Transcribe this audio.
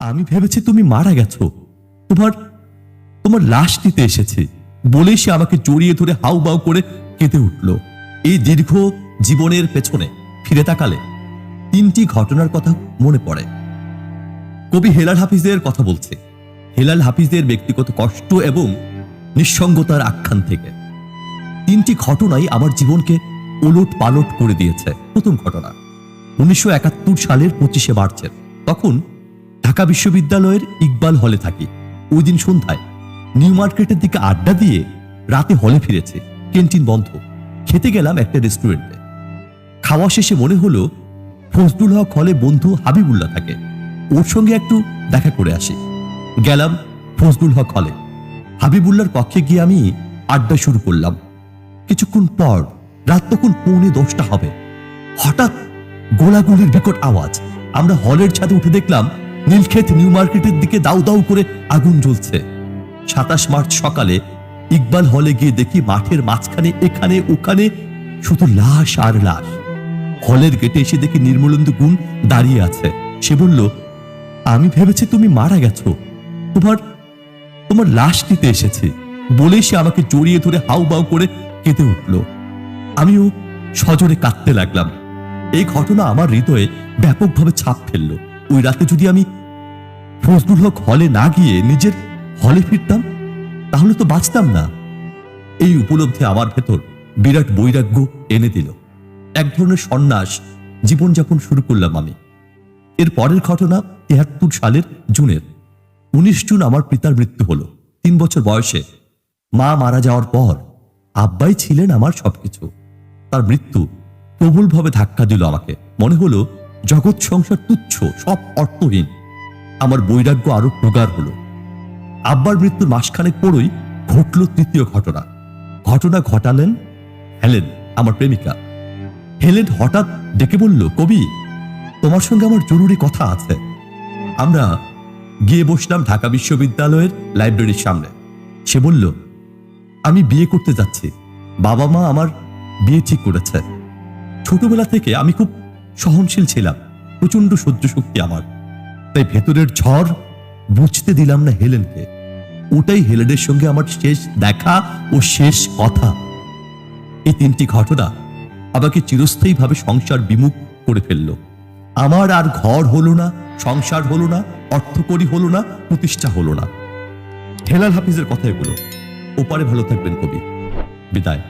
আমি ভেবেছি তুমি মারা গেছো। তোমার তোমার লাশ নিতে এসেছি বলেই সে আমাকে জড়িয়ে ধরে হাউমাউ করে কেঁদে উঠল। এই দীর্ঘ জীবনের পেছনে ফিরে তাকালে তিনটি ঘটনার কথা মনে পড়ে। কবি হেলাল হাফিজের কথা বলছে, হেলাল হাফিজের ব্যক্তিগত কষ্ট এবং নিঃসঙ্গতার আখ্যান থেকে। তিনটি ঘটনাই আমার জীবনকে ওলট পালট করে দিয়েছে। প্রথম ঘটনা 1971 সালের 25শে মার্চের। তখন ঢাকা বিশ্ববিদ্যালয়ের ইকবাল হলে থাকি। ওই দিন সন্ধ্যায় নিউ মার্কেটের দিকে আড্ডা দিয়ে রাতে হলে ফিরেছে। ক্যান্টিন বন্ধ। খেতে গেলাম একটা রেস্টুরেন্টে। খাওয়া শেষে মনে হলো ফজলুল হক হলে বন্ধু হাবিবুল্লাহ থাকে, ওর সঙ্গে একটু দেখা করে আসি। গেলাম ফজলুল হক হলে। হাবিবুল্লাহর কক্ষে গিয়ে আমি আড্ডা শুরু করলাম। কিছুক্ষণ পর রাত তখন 9:45 হবে। হঠাৎ গোলাগুলির বিকট আওয়াজ। আমরা হলের ছাদে উঠে দেখলাম নীলক্ষেত নিউ মার্কেটের দিকে দাউ দাউ করে আগুন জ্বলছে। 27 মার্চ সকালে ইকবাল হলে গিয়ে দেখি মাঠের মাঝখানে এখানে ওখানে শুধু লাশ আর লাশ। হলের গেটে এসে দেখি নির্মলেন্দু গুণ দাঁড়িয়ে আছে। সে বলল, আমি ভেবেছি তুমি মারা গেছো। তোমার লাশ নিতে এসেছি বলেই সে আমাকে জড়িয়ে ধরে হাউমাউ করে কেঁদে উঠল। আমিও সজোরে কাঁদতে লাগলাম। এই ঘটনা আমার হৃদয়ে ব্যাপকভাবে ছাপ ফেলল। ওই রাতে যদি আমি ফজলুল হক হলে না গিয়ে নিজের হলে ফিরতাম তাহলে তো বাঁচতাম না। এই উপলব্ধি আমার ভেতর বিরাট বৈরাগ্য এনে দিল। এক ধরনের সন্ন্যাস জীবনযাপন শুরু করলাম আমি। এর পরের ঘটনা 73 সালের জুনের। 19 জুন আমার পিতার মৃত্যু হলো। 3 বছর বয়সে মা মারা যাওয়ার পর আব্বাই ছিলেন আমার সবকিছু। তার মৃত্যু প্রবলভাবে ধাক্কা দিল আমাকে। মনে হলো জগৎ সংসার তুচ্ছ, সব অর্থহীন। আমার বৈরাগ্য আরো প্রগাঢ় হলো। আব্বার মৃত্যুর মাসখানেক পরই ঘটল তৃতীয় ঘটনা। ঘটনা ঘটালেন হেলেন, আমার প্রেমিকা। হেলেন হঠাৎ ডেকে বলল, কবি, তোমার সঙ্গে আমার জরুরি কথা আছে। আমরা গিয়ে বসলাম ঢাকা বিশ্ববিদ্যালয়ের লাইব্রেরির সামনে। সে বলল, আমি বিয়ে করতে যাচ্ছি। বাবা মা আমার বিয়ে ঠিক করেছে। ছোটবেলা থেকে আমি খুব সহনশীল ছিলাম, প্রচন্ড সহ্য শক্তি আমার। তাই ভেতরের ঝড় বুঝতে দিলাম না হেলেনকে। ওটাই হেলেনের সঙ্গে আমার শেষ দেখা ও শেষ কথা। এই তিনটি ঘটনা আমাকে চিরস্থায়ীভাবে সংসার বিমুখ করে ফেলল। আমার আর ঘর হলো না, সংসার হলো না, অর্থকরী হলো না, প্রতিষ্ঠা হলো না। হেলাল হাফিজের কথা এগুলো। ওপারে ভালো থাকবেন কবি। বিদায়।